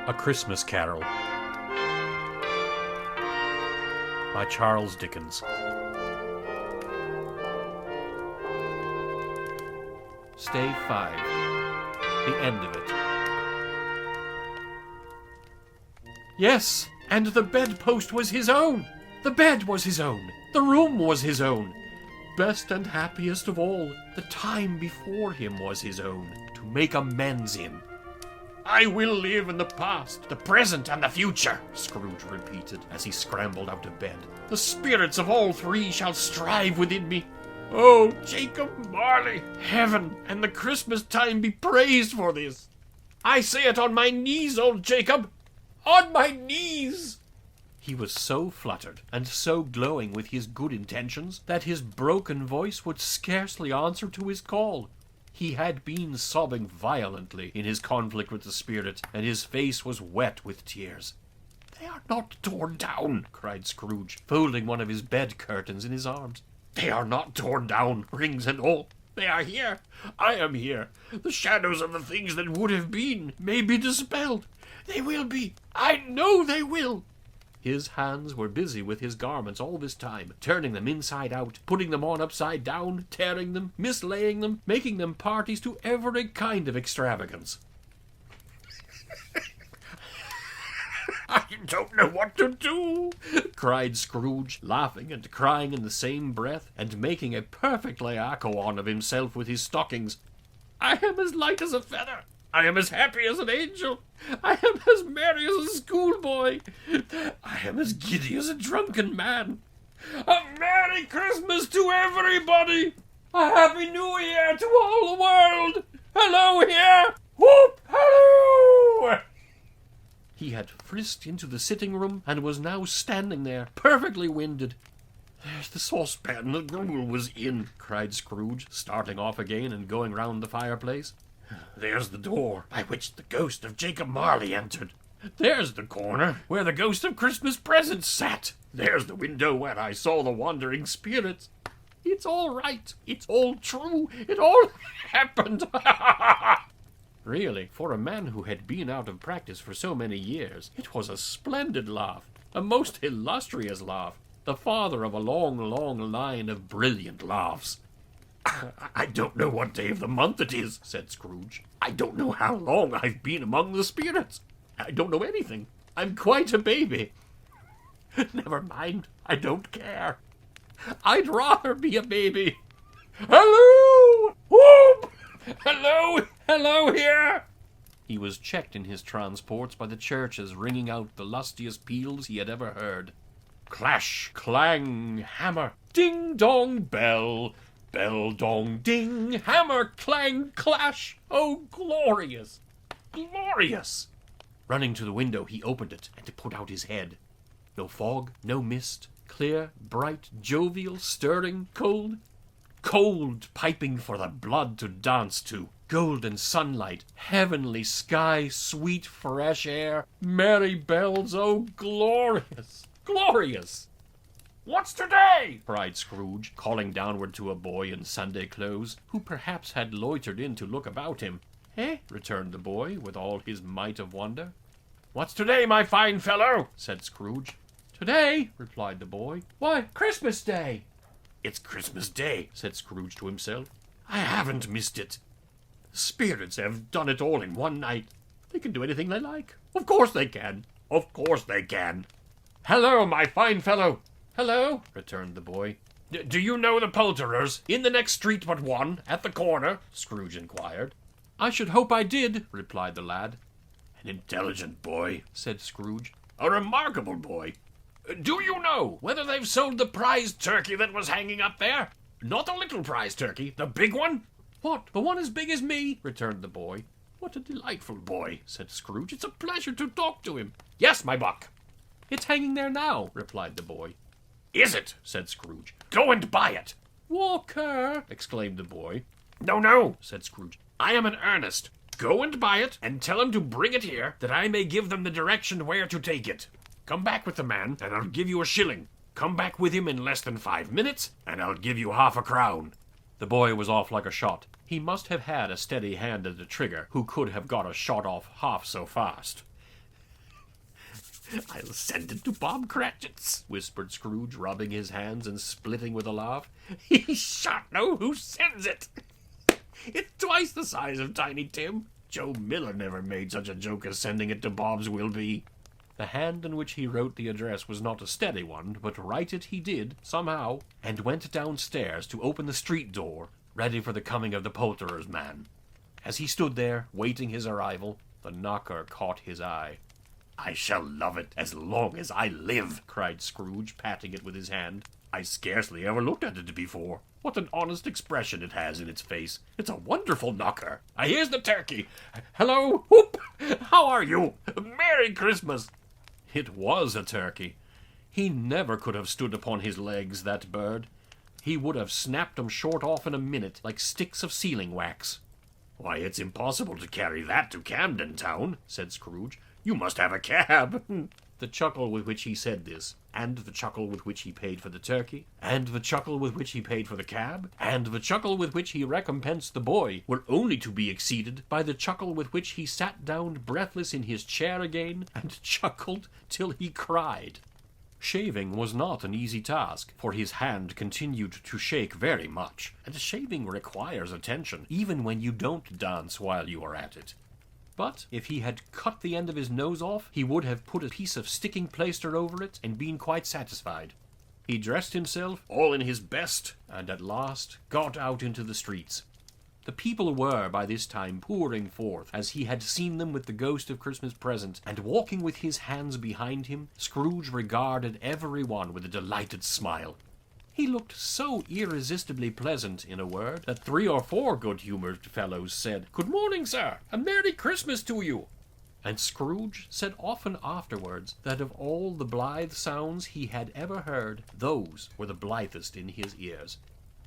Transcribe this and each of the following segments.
A Christmas Carol by Charles Dickens. Stave 5. The end of it. Yes, and the bedpost was his own. The bed was his own. The room was his own. Best and happiest of all, the time before him was his own, to make amends in. I will live in the past, the present, and the future, Scrooge repeated as he scrambled out of bed. The spirits of all three shall strive within me. Oh, Jacob Marley, heaven and the Christmas time be praised for this. I say it on my knees, old Jacob, on my knees. He was so fluttered and so glowing with his good intentions that his broken voice would scarcely answer to his call. He had been sobbing violently in his conflict with the spirit, and his face was wet with tears. "They are not torn down," cried Scrooge, folding one of his bed curtains in his arms. "They are not torn down, rings and all. They are here. I am here. The shadows of the things that would have been may be dispelled. They will be. I know they will." His hands were busy with his garments all this time, turning them inside out, putting them on upside down, tearing them, mislaying them, making them parties to every kind of extravagance. "I don't know what to do," cried Scrooge, laughing and crying in the same breath, and making a perfect Laocoon of himself with his stockings. "I am as light as a feather. I am as happy as an angel. I am as merry as a schoolboy. I am as giddy as a drunken man. A Merry Christmas to everybody! A Happy New Year to all the world! Hello here! Whoop! Hello!" He had frisked into the sitting room and was now standing there, perfectly winded. "There's the saucepan the gruel was in," cried Scrooge, starting off again and going round the fireplace. "There's the door by which the ghost of Jacob Marley entered. There's the corner where the ghost of Christmas presents sat. There's the window where I saw the wandering spirits. It's all right. It's all true. It all happened." Really, for a man who had been out of practice for so many years, it was a splendid laugh, a most illustrious laugh, the father of a long, long line of brilliant laughs. "I don't know what day of the month it is," said Scrooge. "I don't know how long I've been among the spirits. I don't know anything. I'm quite a baby. Never mind, I don't care. I'd rather be a baby. Hello! Whoop! Hello! Hello here!" He was checked in his transports by the churches ringing out the lustiest peals he had ever heard. Clash, clang, hammer, ding-dong, bell. Bell, dong, ding, hammer, clang, clash. Oh, glorious! Glorious! Running to the window, he opened it and put out his head. No fog, no mist, clear, bright, jovial, stirring, cold. Cold, piping for the blood to dance to. Golden sunlight, heavenly sky, sweet fresh air, merry bells. Oh, glorious! Glorious! "What's today?" cried Scrooge, calling downward to a boy in Sunday clothes, who perhaps had loitered in to look about him. "Eh?" returned the boy, with all his might of wonder. "What's today, my fine fellow?" said Scrooge. "Today?" replied the boy. "Why, Christmas Day." "It's Christmas Day," said Scrooge to himself. "I haven't missed it. The spirits have done it all in one night. They can do anything they like. Of course they can. Of course they can. Hello, my fine fellow." "Hello," returned the boy. "Do you know the poulterers in the next street but one, at the corner?" Scrooge inquired. "I should hope I did," replied the lad. "An intelligent boy," said Scrooge. "A remarkable boy. Do you know whether they've sold the prize turkey that was hanging up there? Not the little prize turkey, the big one?" "What, the one as big as me?" returned the boy. "What a delightful boy," said Scrooge. "It's a pleasure to talk to him." "Yes, my buck." "It's hanging there now," replied the boy. "Is it?" said Scrooge. "Go and buy it." "Walker!" exclaimed the boy. No, said Scrooge. "I am in earnest. Go and buy it, and tell him to bring it here, that I may give them the direction where to take it. Come back with the man, and I'll give you a shilling. Come back with him in less than 5 minutes, and I'll give you half a crown." The boy was off like a shot. He must have had a steady hand at the trigger, who could have got a shot off half so fast. I'll send it to Bob Cratchit's, whispered Scrooge, rubbing his hands and splitting with a laugh. He shan't know who sends it. It's twice the size of Tiny Tim. Joe Miller never made such a joke as sending it to Bob's will be. The hand in which he wrote the address was not a steady one, but write it he did, somehow, and went downstairs to open the street door, ready for the coming of the poulterer's man. As he stood there, waiting his arrival, the knocker caught his eye. I shall love it as long as I live, cried Scrooge, patting it with his hand. I scarcely ever looked at it before. What an honest expression it has in its face. It's a wonderful knocker. Here's the turkey. Hello, whoop! How are you? Merry Christmas! It was a turkey. He never could have stood upon his legs, that bird. He would have snapped 'em short off in a minute, like sticks of sealing wax. Why, it's impossible to carry that to Camden Town, said Scrooge. You must have a cab. The chuckle with which he said this, and the chuckle with which he paid for the turkey, and the chuckle with which he paid for the cab, and the chuckle with which he recompensed the boy, were only to be exceeded by the chuckle with which he sat down breathless in his chair again, and chuckled till he cried. Shaving was not an easy task, for his hand continued to shake very much, and shaving requires attention, even when you don't dance while you are at it. But if he had cut the end of his nose off, he would have put a piece of sticking plaister over it and been quite satisfied. He dressed himself, all in his best, and at last got out into the streets. The people were by this time pouring forth, as he had seen them with the ghost of Christmas present, and walking with his hands behind him, Scrooge regarded every one with a delighted smile. He looked so irresistibly pleasant, in a word, that 3 or 4 good-humoured fellows said, Good morning, sir, a Merry Christmas to you. And Scrooge said often afterwards that of all the blithe sounds he had ever heard, those were the blithest in his ears.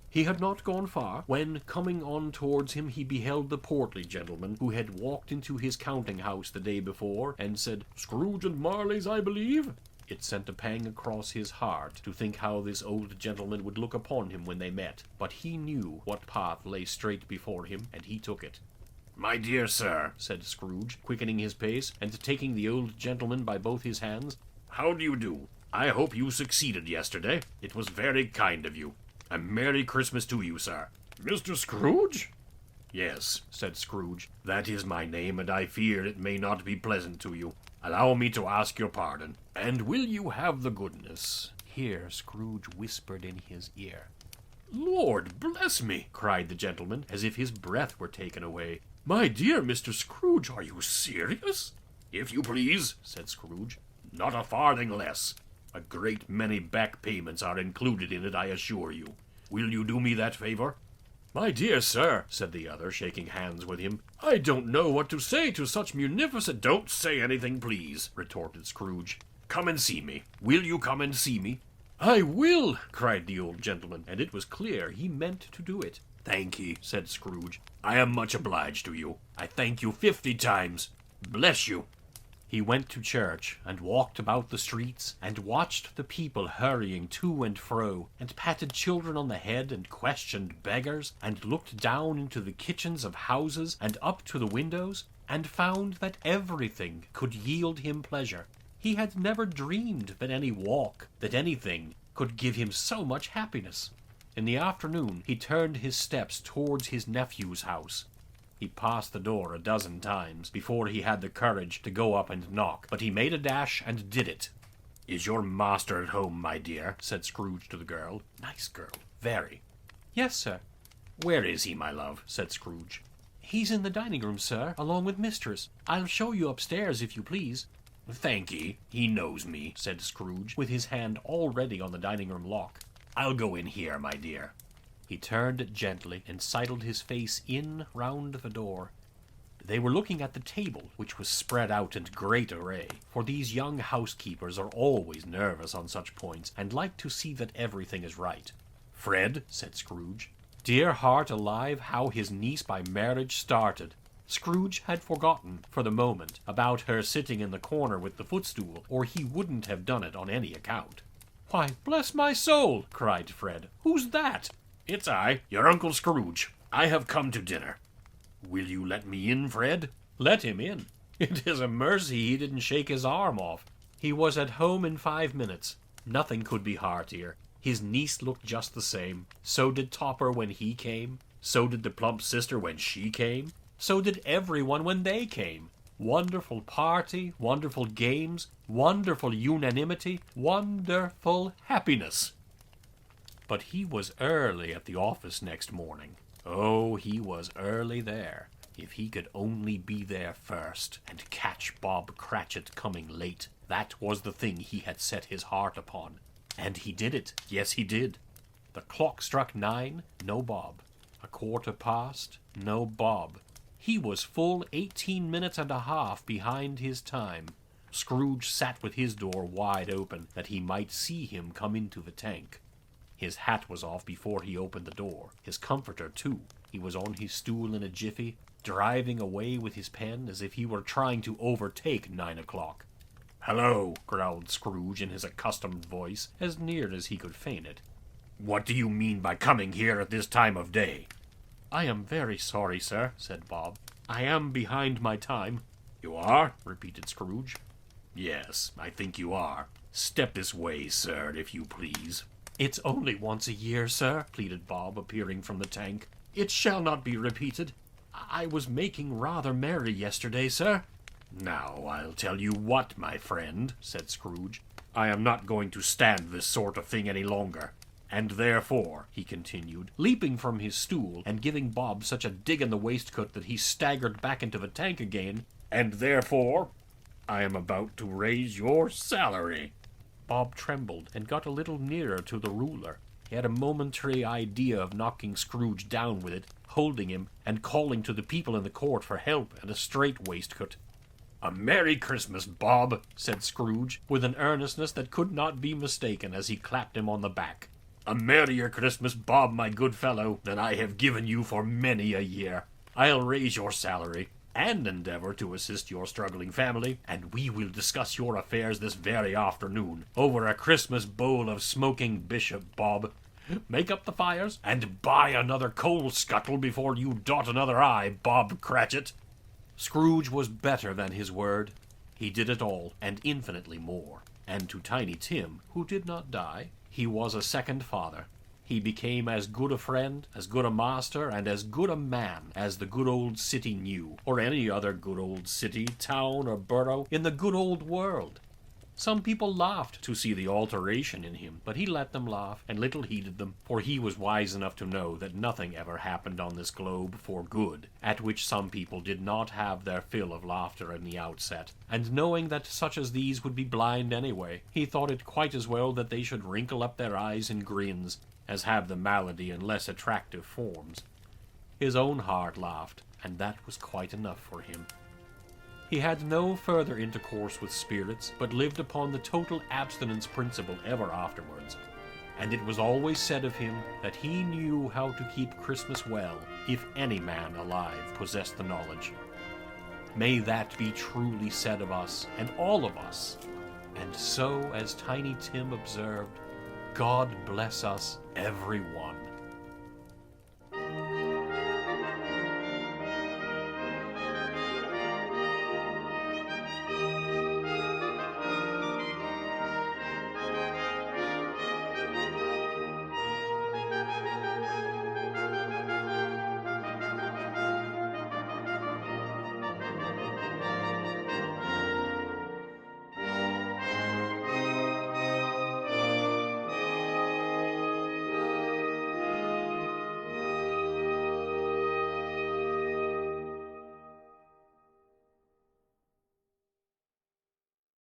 He had not gone far, when, coming on towards him, he beheld the portly gentleman who had walked into his counting-house the day before, and said, Scrooge and Marley's, I believe? It sent a pang across his heart to think how this old gentleman would look upon him when they met, but he knew what path lay straight before him, and he took it. My dear sir, said Scrooge, quickening his pace, and taking the old gentleman by both his hands, how do you do? I hope you succeeded yesterday. It was very kind of you. A Merry Christmas to you, sir. Mr. Scrooge? Yes, said Scrooge. That is my name, and I fear it may not be pleasant to you. Allow me to ask your pardon. And will you have the goodness? Here Scrooge whispered in his ear. Lord bless me, cried the gentleman, as if his breath were taken away. My dear Mr. Scrooge, are you serious? If you please, said Scrooge. Not a farthing less. A great many back payments are included in it, I assure you. Will you do me that favor? My dear sir, said the other, shaking hands with him, I don't know what to say to such munificent— Don't say anything, please, retorted Scrooge. Come and see me. Will you come and see me? I will, cried the old gentleman, and it was clear he meant to do it. Thank ye, said Scrooge. I am much obliged to you. I thank you 50 times. Bless you. He went to church, and walked about the streets, and watched the people hurrying to and fro, and patted children on the head, and questioned beggars, and looked down into the kitchens of houses, and up to the windows, and found that everything could yield him pleasure. He had never dreamed that any walk, that anything, could give him so much happiness. In the afternoon he turned his steps towards his nephew's house. He passed the door a dozen times before he had the courage to go up and knock, but he made a dash and did it. Is your master at home, my dear? Said Scrooge to the girl. Nice girl. Very. Yes, sir. Where is he, my love? Said Scrooge. He's in the dining-room, sir, along with mistress. I'll show you upstairs, if you please. Thank ye. He knows me, said Scrooge, with his hand already on the dining-room lock. I'll go in here, my dear. He turned gently and sidled his face in round the door. They were looking at the table, which was spread out in great array, for these young housekeepers are always nervous on such points, and like to see that everything is right. Fred, said Scrooge. Dear heart alive, how his niece by marriage started. Scrooge had forgotten, for the moment, about her sitting in the corner with the footstool, or he wouldn't have done it on any account. Why, bless my soul, cried Fred. Who's that? It's I, your Uncle Scrooge. I have come to dinner. Will you let me in, Fred? Let him in? It is a mercy he didn't shake his arm off. He was at home in 5 minutes. Nothing could be heartier. His niece looked just the same. So did Topper when he came. So did the plump sister when she came. So did everyone when they came. Wonderful party, wonderful games, wonderful unanimity, wonderful happiness. But he was early at the office next morning. Oh, he was early there. If he could only be there first, and catch Bob Cratchit coming late. That was the thing he had set his heart upon. And he did it. Yes, he did. The clock struck 9, no Bob. 1:15, no Bob. He was full 18 minutes and a half behind his time. Scrooge sat with his door wide open, that he might see him come into the tank. His hat was off before he opened the door. His comforter, too. He was on his stool in a jiffy, driving away with his pen as if he were trying to overtake 9 o'clock. "Hello," growled Scrooge in his accustomed voice, as near as he could feign it. "What do you mean by coming here at this time of day?" "I am very sorry, sir," said Bob. "I am behind my time." "You are?" repeated Scrooge. "Yes, I think you are. Step this way, sir, if you please." "It's only once a year, sir," pleaded Bob, appearing from the tank. "It shall not be repeated. I was making rather merry yesterday, sir." "Now, I'll tell you what, my friend," said Scrooge. "I am not going to stand this sort of thing any longer. And therefore," he continued, leaping from his stool and giving Bob such a dig in the waistcoat that he staggered back into the tank again, "and therefore, I am about to raise your salary." Bob trembled and got a little nearer to the ruler. He had a momentary idea of knocking Scrooge down with it, holding him, and calling to the people in the court for help and a straight waistcoat. "A Merry Christmas, Bob," said Scrooge, with an earnestness that could not be mistaken as he clapped him on the back. "A merrier Christmas, Bob, my good fellow, than I have given you for many a year. I'll raise your salary, and endeavor to assist your struggling family, and we will discuss your affairs this very afternoon, over a Christmas bowl of smoking bishop, Bob. Make up the fires, and buy another coal scuttle before you dot another I, Bob Cratchit." Scrooge was better than his word. He did it all, and infinitely more. And to Tiny Tim, who did not die, he was a second father. He became as good a friend, as good a master, and as good a man as the good old city knew, or any other good old city, town, or borough in the good old world. Some people laughed to see the alteration in him, but he let them laugh, and little heeded them, for he was wise enough to know that nothing ever happened on this globe for good, at which some people did not have their fill of laughter in the outset, and knowing that such as these would be blind anyway, he thought it quite as well that they should wrinkle up their eyes in grins, as have the malady in less attractive forms. His own heart laughed, and that was quite enough for him. He had no further intercourse with spirits, but lived upon the total abstinence principle ever afterwards. And it was always said of him that he knew how to keep Christmas well, if any man alive possessed the knowledge. May that be truly said of us, and all of us. And so, as Tiny Tim observed, God bless us, every one.